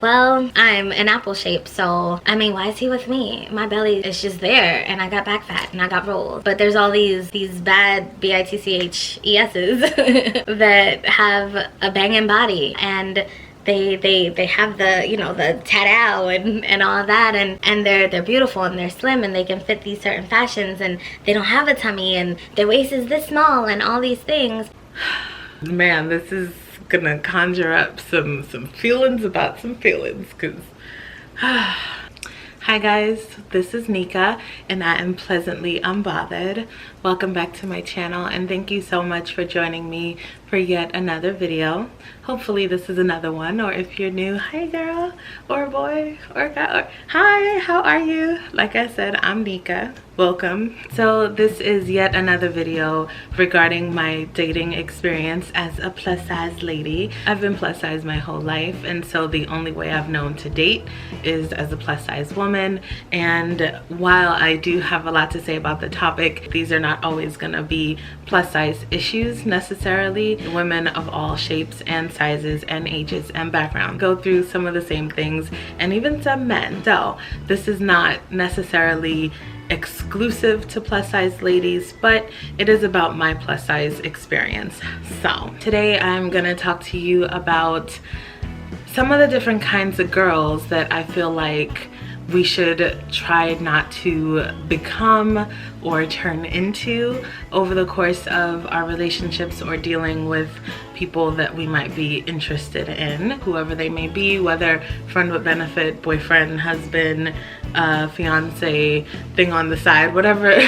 Well, I'm an apple shape, so I mean, why is he with me? My belly is just there, and I got back fat, and I got rolls. But there's all these bad bitches that have a banging body, and they have the, you know, the tat-ow and all of that, and they're beautiful and they're slim and they can fit these certain fashions, and they don't have a tummy and their waist is this small and all these things. Man, this is gonna conjure up some feelings about some feelings, because hi guys, this is Nika and I am pleasantly unbothered. Welcome back to my channel, and thank you so much for joining me for yet another video. Hopefully this is another one, or if you're new, hi girl or boy or guy, or hi, how are you? Like I said, I'm Nika. Welcome. So this is yet another video regarding my dating experience as a plus size lady. I've been plus size my whole life, and so the only way I've known to date is as a plus size woman. And while I do have a lot to say about the topic, these are not always gonna be plus size issues necessarily. Women of all shapes and sizes and ages and backgrounds go through some of the same things, and even some men. So this is not necessarily exclusive to plus size ladies, but it is about my plus size experience. So today I'm gonna talk to you about some of the different kinds of girls that I feel like we should try not to become or turn into over the course of our relationships or dealing with people that we might be interested in, whoever they may be, whether friend with benefit, boyfriend, husband, fiance, thing on the side, whatever,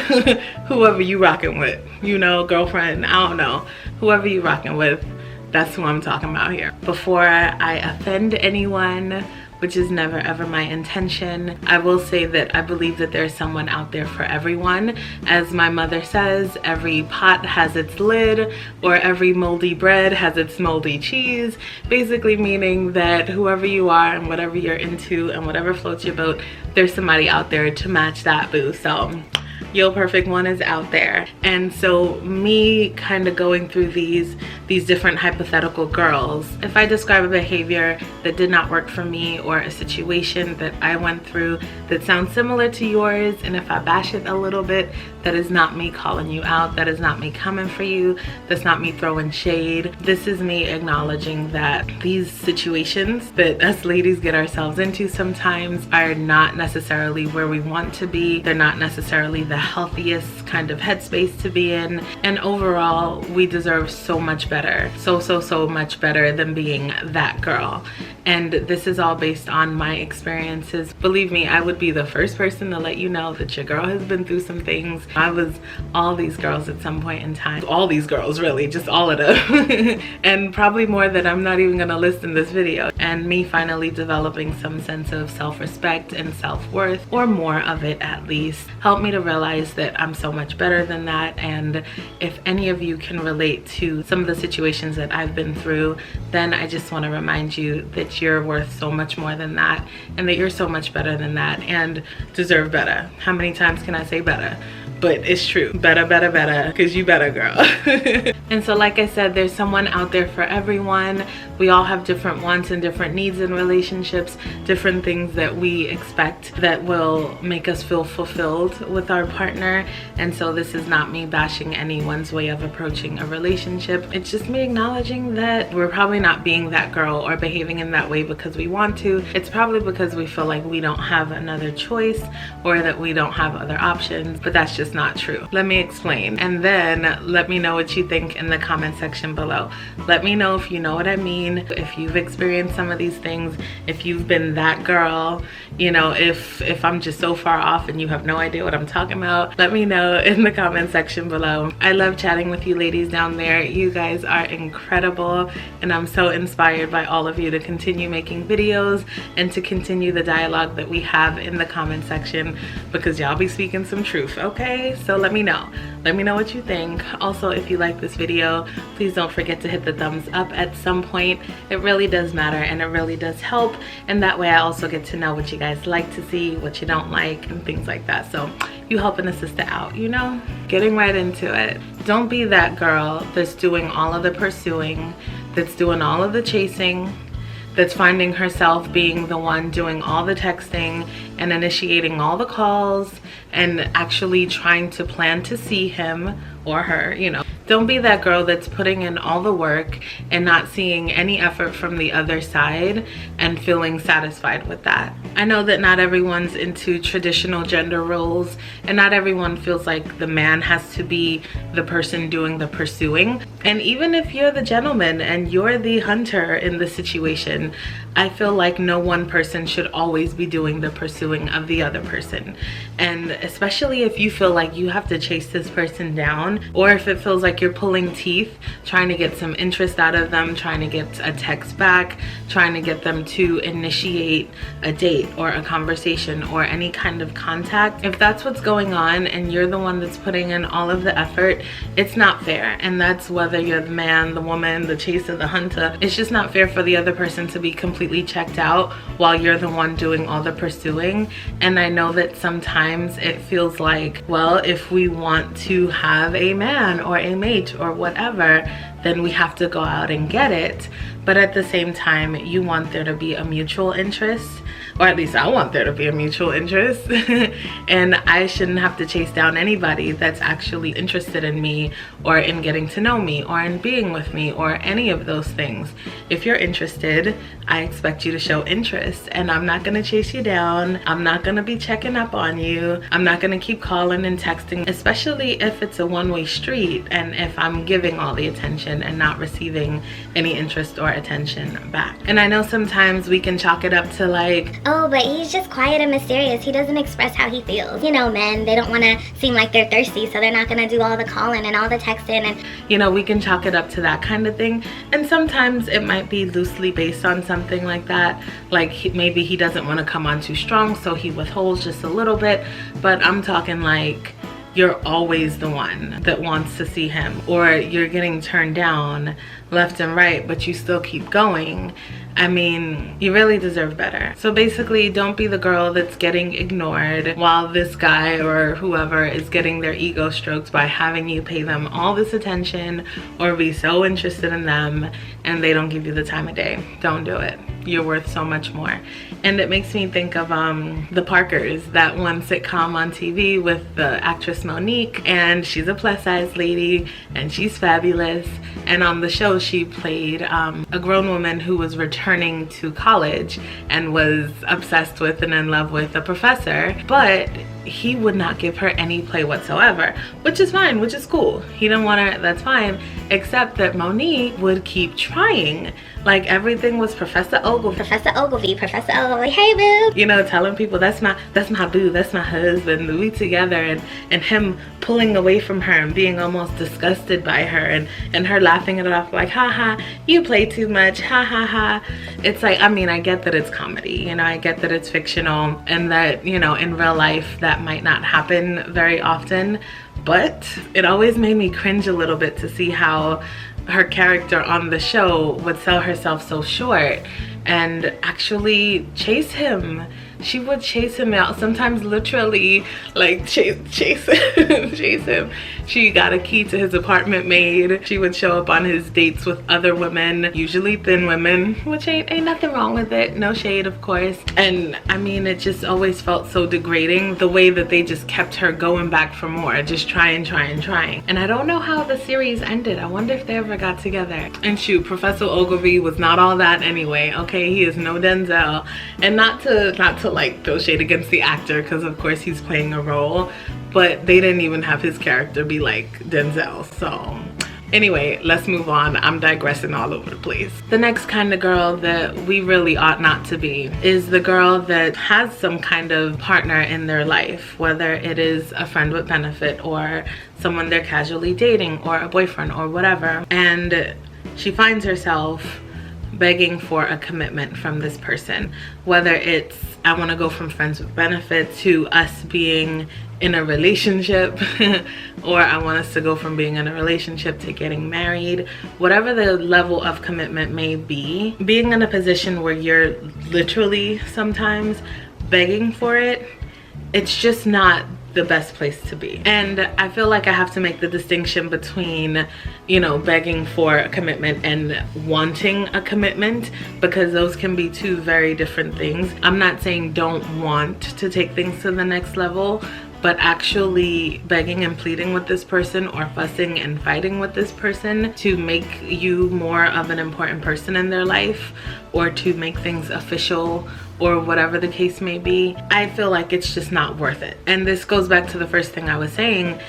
whoever you rocking with, you know, girlfriend, I don't know, whoever you rocking with, that's who I'm talking about here. Before I offend anyone, which is never ever my intention, I will say that I believe that there's someone out there for everyone. As my mother says, every pot has its lid, or every moldy bread has its moldy cheese, basically meaning that whoever you are and whatever you're into and whatever floats your boat, there's somebody out there to match that, boo. So your perfect one is out there. And so me kind of going through these different hypothetical girls, if I describe a behavior that did not work for me, or a situation that I went through that sounds similar to yours, and if I bash it a little bit, that is not me calling you out, that is not me coming for you, that's not me throwing shade. This is me acknowledging that these situations that us ladies get ourselves into sometimes are not necessarily where we want to be. They're not necessarily the healthiest kind of headspace to be in, and overall we deserve so much better, so much better than being that girl. And this is all based on my experiences. Believe me, I would be the first person to let you know that your girl has been through some things. I was all these girls at some point in time. All these girls, really, just all of them. And probably more that I'm not even gonna list in this video. And me finally developing some sense of self-respect and self-worth, or more of it at least, helped me to realize that I'm so much better than that. And if any of you can relate to some of the situations that I've been through, then I just want to remind you that you're worth so much more than that, and that you're so much better than that, and deserve better. How many times can I say better? But it's true. Better, better, better, because you better, girl. And so like I said, there's someone out there for everyone. We all have different wants and different needs in relationships, different things that we expect that will make us feel fulfilled with our partner. And so this is not me bashing anyone's way of approaching a relationship. It's just me acknowledging that we're probably not being that girl or behaving in that way because we want to. It's probably because we feel like we don't have another choice, or that we don't have other options, but that's just not true. Let me explain, and then let me know what you think in the comment section below. Let me know if you know what I mean, if you've experienced some of these things, if you've been that girl, you know, if I'm just so far off and you have no idea what I'm talking about. Let me know in the comment section below. I love chatting with you ladies down there. You guys are incredible, and I'm so inspired by all of you to continue making videos and to continue the dialogue that we have in the comment section, because y'all be speaking some truth, okay? So let me know what you think. Also, if you like this video, please don't forget to hit the thumbs up at some point. It really does matter, and it really does help, and that way I also get to know what you guys like to see, what you don't like, and things like that. So you helping a sister out, you know? Getting right into it. Don't be that girl that's doing all of the pursuing, that's doing all of the chasing, that's finding herself being the one doing all the texting and initiating all the calls and actually trying to plan to see him or her, you know. Don't be that girl that's putting in all the work and not seeing any effort from the other side and feeling satisfied with that. I know that not everyone's into traditional gender roles, and not everyone feels like the man has to be the person doing the pursuing. And even if you're the gentleman and you're the hunter in the situation, I feel like no one person should always be doing the pursuing of the other person. And especially if you feel like you have to chase this person down, or if it feels like you're pulling teeth trying to get some interest out of them, trying to get a text back, trying to get them to initiate a date or a conversation or any kind of contact. If that's what's going on and you're the one that's putting in all of the effort, it's not fair. And that's whether you're the man, the woman, the chaser, the hunter. It's just not fair for the other person to be completely checked out while you're the one doing all the pursuing. And I know that sometimes it feels like, well, if we want to have a man or a mate or whatever, then we have to go out and get it. But at the same time, you want there to be a mutual interest, or at least I want there to be a mutual interest. And I shouldn't have to chase down anybody that's actually interested in me or in getting to know me or in being with me or any of those things. If you're interested, I expect you to show interest, and I'm not gonna chase you down. I'm not gonna be checking up on you. I'm not gonna keep calling and texting, especially if it's a one-way street and if I'm giving all the attention and not receiving any interest or attention back. And I know sometimes we can chalk it up to like, oh, but he's just quiet and mysterious. He doesn't express how he feels. You know, men, they don't want to seem like they're thirsty, so they're not going to do all the calling and all the texting. And you know, we can chalk it up to that kind of thing. And sometimes it might be loosely based on something like that. Like maybe he doesn't want to come on too strong, so he withholds just a little bit. But I'm talking like, you're always the one that wants to see him, or you're getting turned down left and right, but you still keep going. I mean, you really deserve better. So basically, don't be the girl that's getting ignored while this guy or whoever is getting their ego stroked by having you pay them all this attention or be so interested in them and they don't give you the time of day. Don't do it. You're worth so much more. And it makes me think of The Parkers, that one sitcom on TV with the actress Monique, and she's a plus size lady and she's fabulous. And on the show she played a grown woman who was returning to college and was obsessed with and in love with a professor, but he would not give her any play whatsoever, which is fine, which is cool. He didn't want her, that's fine, except that Monique would keep trying. Like everything was Professor Ogilvy. Professor Ogilvy, Professor Ogilvy, hey boo. You know, telling people that's my boo, that's my husband, we together, and him pulling away from her and being almost disgusted by her, and her laughing it off like, ha ha, you play too much, ha ha ha. It's like, I mean, I get that it's comedy, you know, I get that it's fictional and that, you know, in real life that might not happen very often, but it always made me cringe a little bit to see how her character on the show would sell herself so short and actually chase him. She would chase him out, sometimes literally like chase him, chase him. She got a key to his apartment made. She would show up on his dates with other women, usually thin women, which ain't nothing wrong with it. No shade, of course. And I mean, it just always felt so degrading, the way that they just kept her going back for more, just trying. And I don't know how the series ended. I wonder if they ever got together. And shoot, Professor Ogilvy was not all that anyway, okay? He is no Denzel. And not to like throw shade against the actor, because of course he's playing a role, but they didn't even have his character be like Denzel. So anyway, let's move on. I'm digressing all over the place. The next kind of girl that we really ought not to be is the girl that has some kind of partner in their life, whether it is a friend with benefit or someone they're casually dating or a boyfriend or whatever, and she finds herself begging for a commitment from this person, whether it's I want to go from friends with benefit to us being in a relationship or I want us to go from being in a relationship to getting married. Whatever the level of commitment may be, being in a position where you're literally sometimes begging for it, it's just not the best place to be. And I feel like I have to make the distinction between, you know, begging for a commitment and wanting a commitment, because those can be two very different things. I'm not saying don't want to take things to the next level, but actually begging and pleading with this person, or fussing and fighting with this person to make you more of an important person in their life, or to make things official, or whatever the case may be, I feel like it's just not worth it. And this goes back to the first thing I was saying.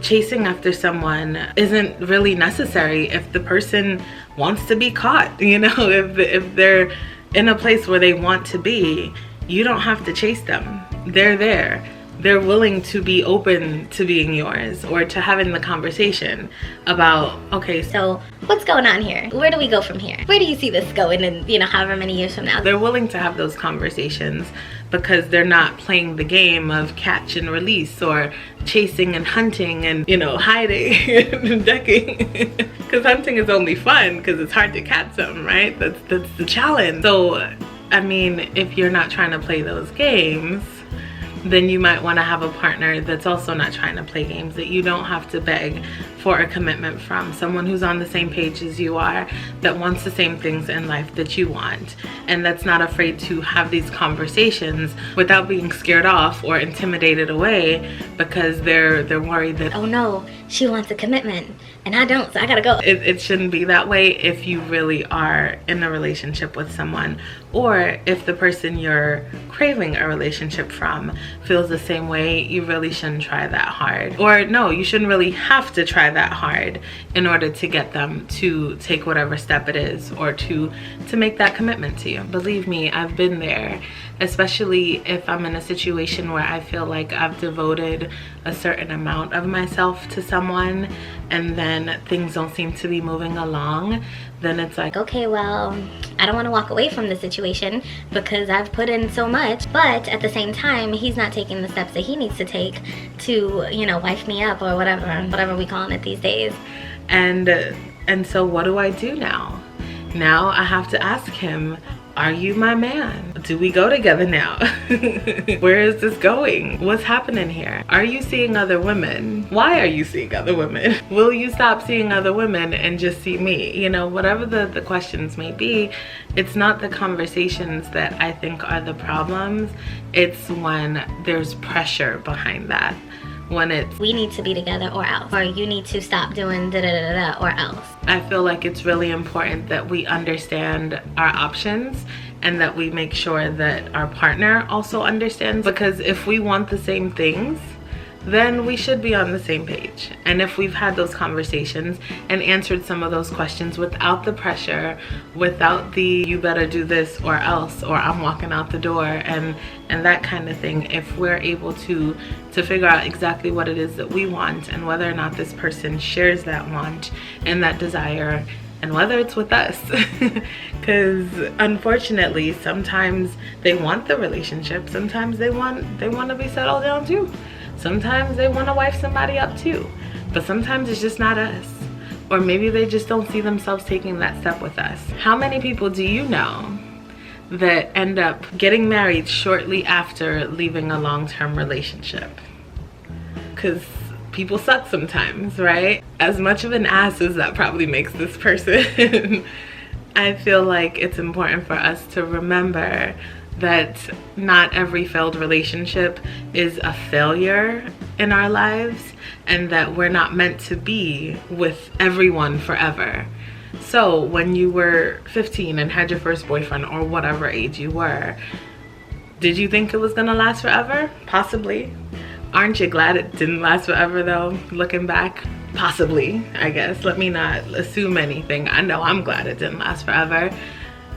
Chasing after someone isn't really necessary if the person wants to be caught, you know. If they're in a place where they want to be, you don't have to chase them. They're there. They're willing to be open to being yours, or to having the conversation about, okay, so what's going on here? Where do we go from here? Where do you see this going in, you know, however many years from now? They're willing to have those conversations because they're not playing the game of catch and release, or chasing and hunting and, you know, hiding and decking. Because hunting is only fun because it's hard to catch them, right? That's the challenge. So, I mean, if you're not trying to play those games, then you might want to have a partner that's also not trying to play games, that you don't have to beg for a commitment from. Someone who's on the same page as you are, that wants the same things in life that you want, and that's not afraid to have these conversations without being scared off or intimidated away because they're worried that, oh no, she wants a commitment and I don't, so I gotta go. It shouldn't be that way if you really are in a relationship with someone, or if the person you're craving a relationship from feels the same way. You really shouldn't try that hard. Or no, you shouldn't really have to try that hard in order to get them to take whatever step it is, or to make that commitment to you. Believe me, I've been there, especially if I'm in a situation where I feel like I've devoted a certain amount of myself to someone, and then things don't seem to be moving along. Then it's like, okay, well, I don't want to walk away from the situation because I've put in so much, but at the same time, he's not taking the steps that he needs to take to, you know, wife me up, or whatever we calling it these days. And so what do I do now? Now I have to ask him, are you my man? Do we go together now? Where is this going? What's happening here? Are you seeing other women? Why are you seeing other women? Will you stop seeing other women and just see me? You know, whatever the questions may be, it's not the conversations that I think are the problems. It's when there's pressure behind that. When it's, we need to be together or else, or you need to stop doing da-da-da-da or else. I feel like it's really important that we understand our options, and that we make sure that our partner also understands, because if we want the same things, then we should be on the same page. And if we've had those conversations and answered some of those questions without the pressure, without the you better do this or else, or I'm walking out the door, and that kind of thing, if we're able to figure out exactly what it is that we want, and whether or not this person shares that want and that desire, and whether it's with us. Because unfortunately, sometimes they want the relationship, sometimes they want to be settled down too. Sometimes they want to wife somebody up too, but sometimes it's just not us. Or maybe they just don't see themselves taking that step with us. How many people do you know that end up getting married shortly after leaving a long-term relationship? Because people suck sometimes, right? As much of an ass as that probably makes this person, I feel like it's important for us to remember that not every failed relationship is a failure in our lives, and that we're not meant to be with everyone forever. So when you were 15 and had your first boyfriend, or whatever age you were, did you think it was gonna last forever? Possibly. Aren't you glad it didn't last forever though, looking back? Possibly, I guess. Let me not assume anything. I know I'm glad it didn't last forever.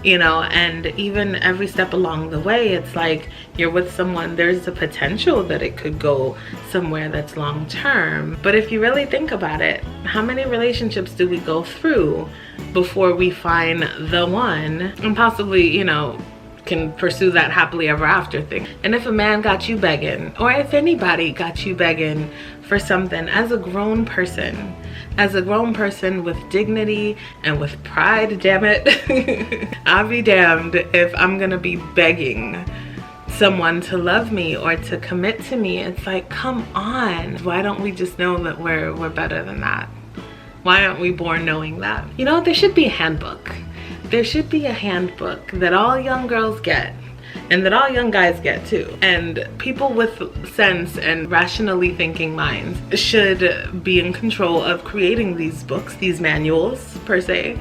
You know, and even every step along the way, it's like you're with someone, there's the potential that it could go somewhere that's long term. But if you really think about it, how many relationships do we go through before we find the one, and possibly, you know, can pursue that happily ever after thing? And if a man got you begging, or if anybody got you begging for something, as a grown person with dignity and with pride, damn it, I'll be damned if I'm gonna be begging someone to love me or to commit to me. It's like, come on. Why don't we just know that we're better than that? Why aren't we born knowing that? You know, there should be a handbook. There should be a handbook that all young girls get, and that all young guys get too. And people with sense and rationally thinking minds should be in control of creating these books, these manuals per se,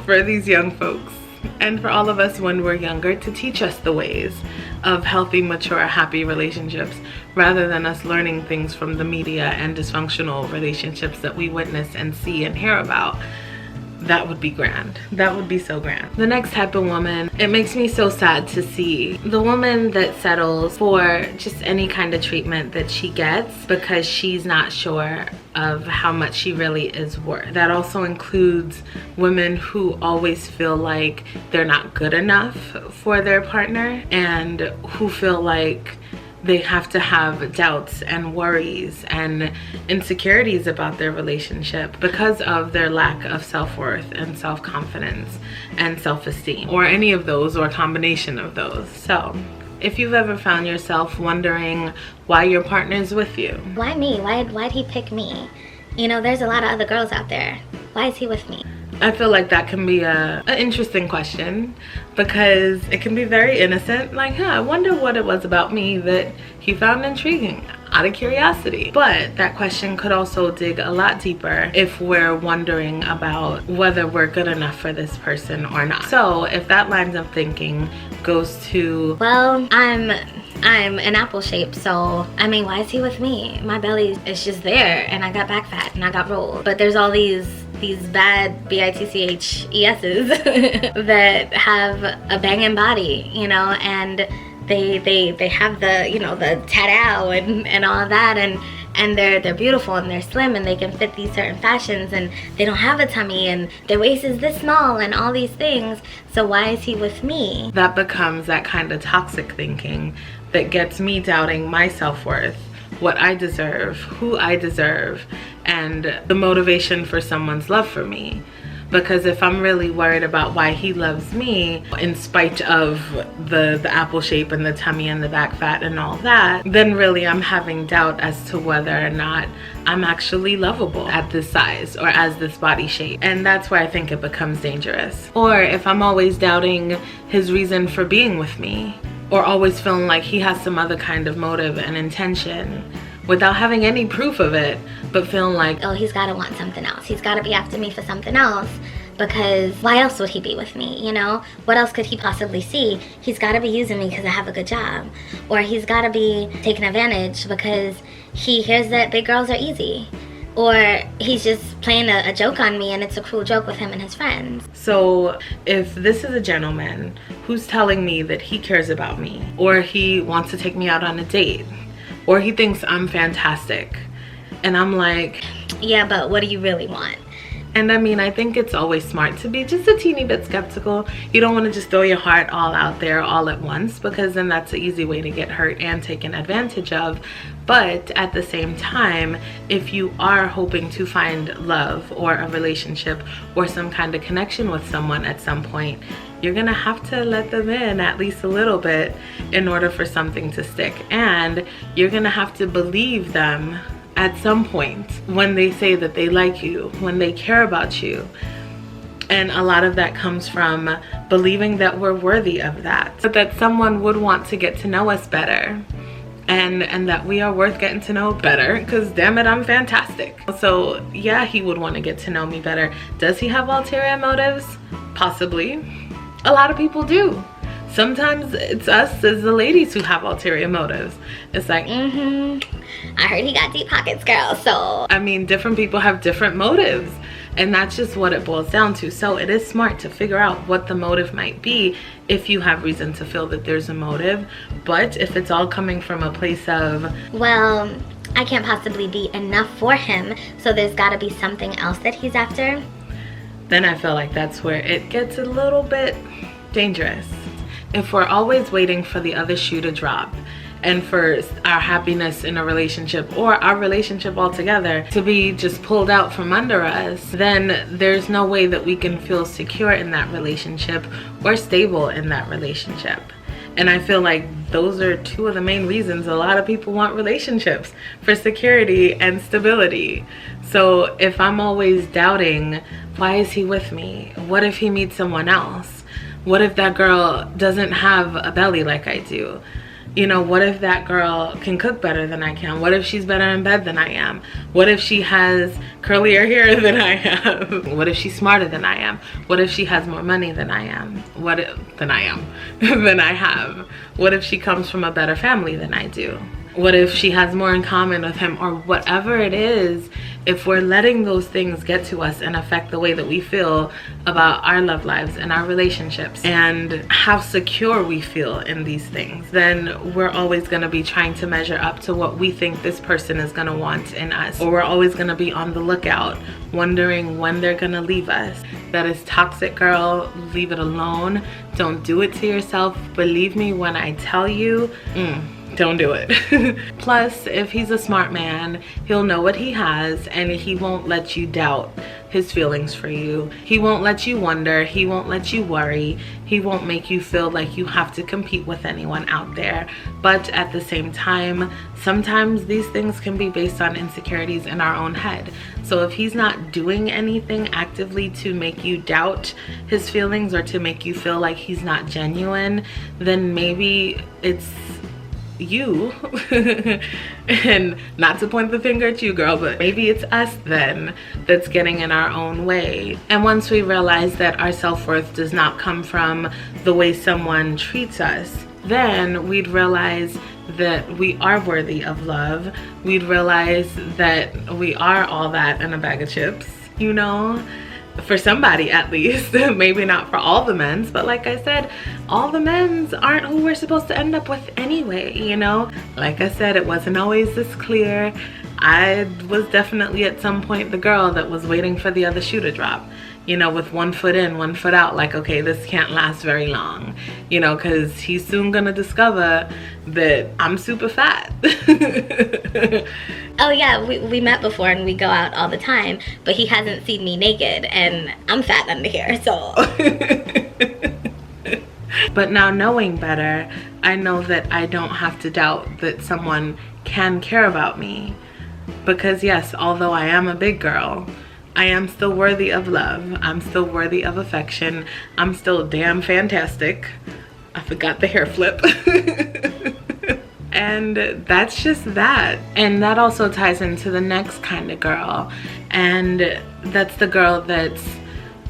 for these young folks. And for all of us when we're younger, to teach us the ways of healthy, mature, happy relationships, rather than us learning things from the media and dysfunctional relationships that we witness and see and hear about. That would be grand. That would be so grand. The next type of woman, it makes me so sad to see the woman that settles for just any kind of treatment that she gets because she's not sure of how much she really is worth. That also includes women who always feel like they're not good enough for their partner and who feel like they have to have doubts and worries and insecurities about their relationship because of their lack of self-worth and self-confidence and self-esteem, or any of those, or a combination of those. So if you've ever found yourself wondering why your partner's with you. Why me? Why'd he pick me? You know, there's a lot of other girls out there. Why is he with me? I feel like that can be an interesting question because it can be very innocent. Like, I wonder what it was about me that he found intriguing out of curiosity. But that question could also dig a lot deeper if we're wondering about whether we're good enough for this person or not. So if that lines of thinking goes to, well, I'm an apple shape, so I mean, why is he with me? My belly is just there and I got back fat and I got rolled. But there's all these bad bitches that have a banging body, you know, and they have the, you know, the tat-ow and all that, and they're beautiful and they're slim and they can fit these certain fashions and they don't have a tummy and their waist is this small and all these things. So why is he with me? That becomes that kind of toxic thinking that gets me doubting my self-worth, what I deserve, who I deserve, and the motivation for someone's love for me. Because if I'm really worried about why he loves me, in spite of the apple shape and the tummy and the back fat and all that, then really I'm having doubt as to whether or not I'm actually lovable at this size or as this body shape. And that's where I think it becomes dangerous. Or if I'm always doubting his reason for being with me, or always feeling like he has some other kind of motive and intention without having any proof of it, but feeling like, oh, he's gotta want something else. He's gotta be after me for something else, because why else would he be with me, you know? What else could he possibly see? He's gotta be using me because I have a good job. Or he's gotta be taking advantage because he hears that big girls are easy. Or he's just playing a joke on me and it's a cruel joke with him and his friends. So if this is a gentleman who's telling me that he cares about me, or he wants to take me out on a date, or he thinks I'm fantastic, and I'm like, yeah, but what do you really want? And I mean, I think it's always smart to be just a teeny bit skeptical. You don't want to just throw your heart all out there all at once, because then that's an easy way to get hurt and taken advantage of. But at the same time, if you are hoping to find love or a relationship or some kind of connection with someone at some point, you're gonna have to let them in at least a little bit in order for something to stick. And you're gonna have to believe them at some point when they say that they like you, when they care about you. And a lot of that comes from believing that we're worthy of that, but that someone would want to get to know us better, and that we are worth getting to know better, because damn it, I'm fantastic. So yeah, he would want to get to know me better. Does he have ulterior motives? Possibly. A lot of people do. Sometimes it's us as the ladies who have ulterior motives. It's like, I heard he got deep pockets, girl, so. I mean, different people have different motives, and that's just what it boils down to. So it is smart to figure out what the motive might be if you have reason to feel that there's a motive. But if it's all coming from a place of, well, I can't possibly be enough for him, so there's gotta be something else that he's after, then I feel like that's where it gets a little bit dangerous. If we're always waiting for the other shoe to drop, and for our happiness in a relationship, or our relationship altogether, to be just pulled out from under us, then there's no way that we can feel secure in that relationship or stable in that relationship. And I feel like those are two of the main reasons a lot of people want relationships, for security and stability. So if I'm always doubting, why is he with me? What if he meets someone else? What if that girl doesn't have a belly like I do? You know, what if that girl can cook better than I can? What if she's better in bed than I am? What if she has curlier hair than I have? What if she's smarter than I am? What if she has more money than I am? Than I have? What if she comes from a better family than I do? What if she has more in common with him? Or whatever it is, if we're letting those things get to us and affect the way that we feel about our love lives and our relationships and how secure we feel in these things, then we're always going to be trying to measure up to what we think this person is going to want in us. Or we're always going to be on the lookout, wondering when they're going to leave us. That is toxic, girl. Leave it alone. Don't do it to yourself. Believe me when I tell you, don't do it. Plus, if he's a smart man, he'll know what he has, and he won't let you doubt his feelings for you. He won't let you wonder. He won't let you worry. He won't make you feel like you have to compete with anyone out there. But at the same time, sometimes these things can be based on insecurities in our own head. So if he's not doing anything actively to make you doubt his feelings or to make you feel like he's not genuine, then maybe it's you. And not to point the finger at you, girl, but maybe it's us then that's getting in our own way. And once we realize that our self-worth does not come from the way someone treats us, then we'd realize that we are worthy of love. We'd realize that we are all that in a bag of chips, you know, for somebody at least. Maybe not for all the men's, but like I said, all the men's aren't who we're supposed to end up with anyway, you know. Like I said, it wasn't always this clear. I was definitely at some point the girl that was waiting for the other shoe to drop, you know, with one foot in, one foot out, like, okay, this can't last very long, you know, because he's soon gonna discover that I'm super fat. Oh yeah, we met before and we go out all the time, but he hasn't seen me naked and I'm fat under here, so. But now knowing better, I know that I don't have to doubt that someone can care about me. Because yes, although I am a big girl, I am still worthy of love. I'm still worthy of affection. I'm still damn fantastic. I forgot the hair flip. And that's just that. And that also ties into the next kind of girl. And that's the girl that's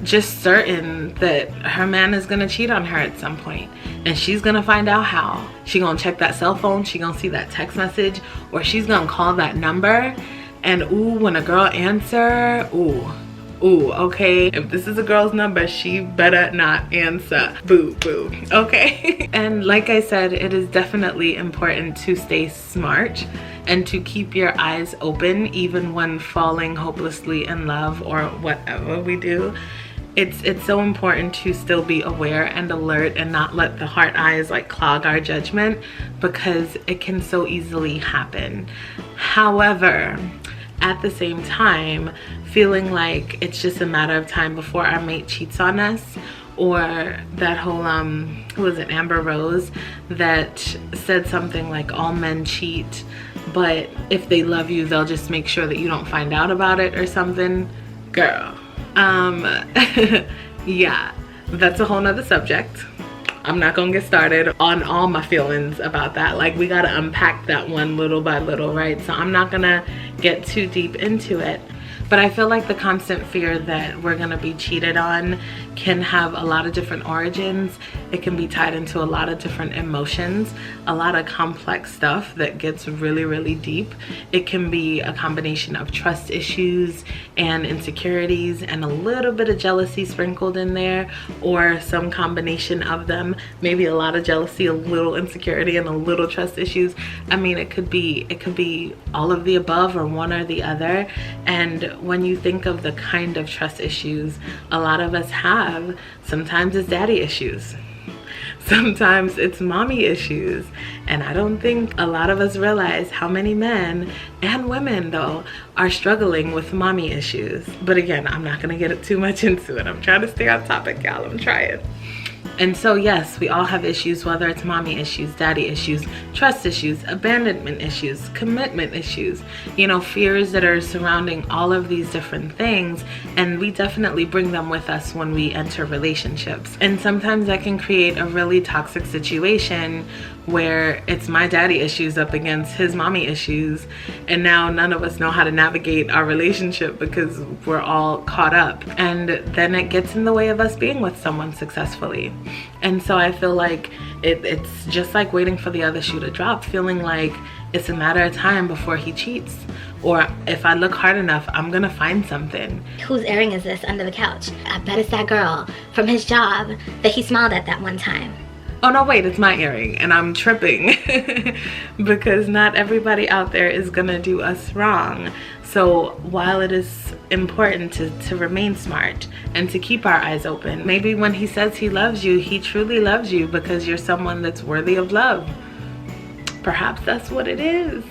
just certain that her man is gonna cheat on her at some point, and she's gonna find out how. She gonna check that cell phone, she gonna see that text message, or she's gonna call that number, and ooh, when a girl answer, ooh, okay, if this is a girl's number, she better not answer. Boo, boo, okay? And like I said, it is definitely important to stay smart and to keep your eyes open even when falling hopelessly in love or whatever we do. It's so important to still be aware and alert and not let the heart eyes like clog our judgment, because it can so easily happen. However, at the same time, feeling like it's just a matter of time before our mate cheats on us, or that whole who was it, Amber Rose, that said something like all men cheat, but if they love you, they'll just make sure that you don't find out about it or something. Girl, yeah, that's a whole nother subject. I'm not gonna get started on all my feelings about that. Like, we gotta unpack that one little by little, right? So I'm not gonna get too deep into it. But I feel like the constant fear that we're gonna be cheated on can have a lot of different origins. It can be tied into a lot of different emotions, a lot of complex stuff that gets really, really deep. It can be a combination of trust issues and insecurities and a little bit of jealousy sprinkled in there, or some combination of them. Maybe a lot of jealousy, a little insecurity, and a little trust issues. I mean, it could be all of the above or one or the other. And when you think of the kind of trust issues a lot of us have, sometimes it's daddy issues, sometimes it's mommy issues, and I don't think a lot of us realize how many men and women though are struggling with mommy issues. But again, I'm not gonna get too much into it. I'm trying to stay on topic, y'all. I'm trying. And so yes, we all have issues, whether it's mommy issues, daddy issues, trust issues, abandonment issues, commitment issues, you know, fears that are surrounding all of these different things, and we definitely bring them with us when we enter relationships. And sometimes that can create a really toxic situation where it's my daddy issues up against his mommy issues, and now none of us know how to navigate our relationship because we're all caught up, and then it gets in the way of us being with someone successfully. And so I feel like it's just like waiting for the other shoe to drop, feeling like it's a matter of time before he cheats, or if I look hard enough, I'm gonna find something. Whose earring is this under the couch? I bet it's that girl from his job that he smiled at that one time. Oh no, wait, it's my earring, and I'm tripping because not everybody out there is gonna do us wrong. So while it is important to remain smart and to keep our eyes open, maybe when he says he loves you, he truly loves you because you're someone that's worthy of love. Perhaps that's what it is.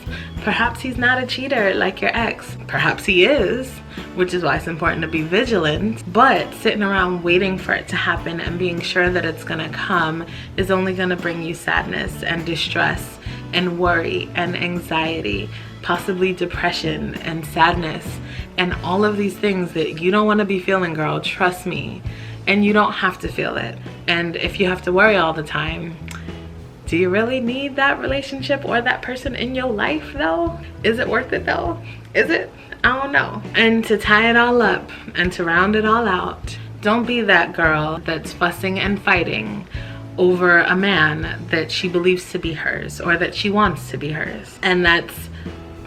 Perhaps he's not a cheater like your ex. Perhaps he is, which is why it's important to be vigilant. But sitting around waiting for it to happen and being sure that it's gonna come is only gonna bring you sadness and distress and worry and anxiety, possibly depression and sadness, and all of these things that you don't want to be feeling, girl. Trust me. And you don't have to feel it. And if you have to worry all the time, do you really need that relationship or that person in your life though? Is it worth it though? Is it? I don't know. And to tie it all up and to round it all out, don't be that girl that's fussing and fighting over a man that she believes to be hers or that she wants to be hers, and that's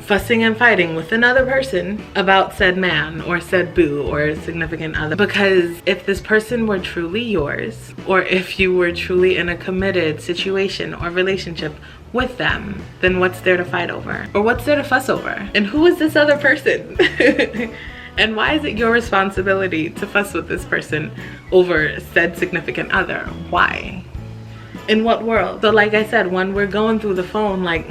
fussing and fighting with another person about said man or said boo or significant other. Because if this person were truly yours, or if you were truly in a committed situation or relationship with them, then what's there to fight over? Or what's there to fuss over? And who is this other person? And why is it your responsibility to fuss with this person over said significant other? Why? In what world? So like I said, when we're going through the phone, like,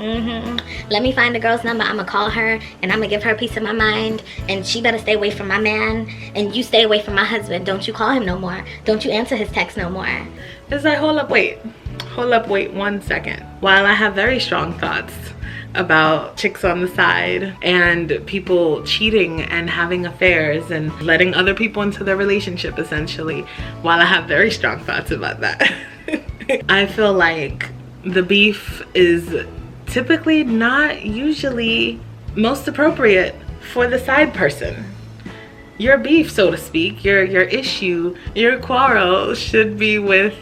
let me find the girl's number, I'm gonna call her and I'm gonna give her a piece of my mind, and she better stay away from my man, and you stay away from my husband. Don't you call him no more. Don't you answer his text no more. It's like, hold up, wait 1 second. While I have very strong thoughts about chicks on the side and people cheating and having affairs and letting other people into their relationship, essentially, while I have very strong thoughts about that, I feel like the beef is typically not usually most appropriate for the side person. Your beef, so to speak, your issue, your quarrel should be with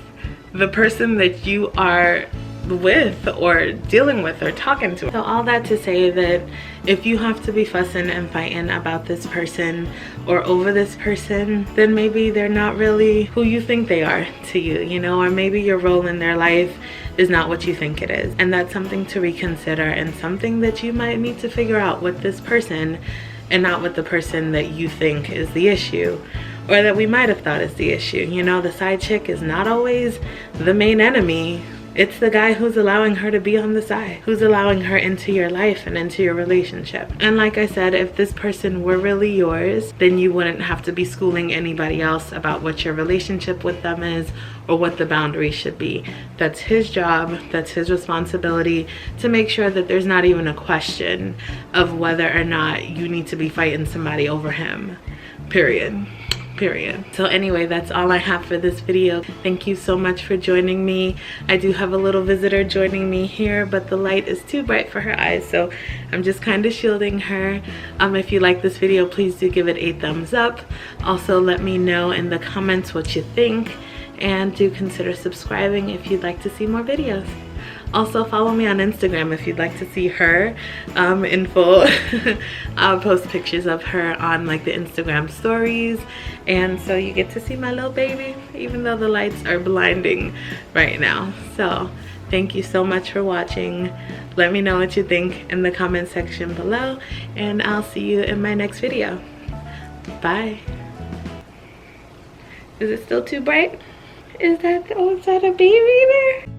the person that you are with or dealing with or talking to. So all that to say that if you have to be fussing and fighting about this person or over this person, then maybe they're not really who you think they are to you, you know, or maybe your role in their life is not what you think it is. And that's something to reconsider and something that you might need to figure out with this person and not with the person that you think is the issue, or that we might have thought is the issue. You know, the side chick is not always the main enemy. It's the guy who's allowing her to be on the side, who's allowing her into your life and into your relationship. And like I said, if this person were really yours, then you wouldn't have to be schooling anybody else about what your relationship with them is or what the boundaries should be. That's his job, that's his responsibility to make sure that there's not even a question of whether or not you need to be fighting somebody over him, period. So anyway, that's all I have for this video. Thank you so much for joining me. I do have a little visitor joining me here, but the light is too bright for her eyes, so I'm just kind of shielding her. If you like this video, please do give it a thumbs up. Also, let me know in the comments what you think, and do consider subscribing if you'd like to see more videos. Also, follow me on Instagram if you'd like to see her in full. I'll post pictures of her on like the Instagram stories, and so you get to see my little baby, even though the lights are blinding right now. So thank you so much for watching. Let me know what you think in the comment section below, and I'll see you in my next video. Bye. Is it still too bright? Is that, oh, is that a baby there?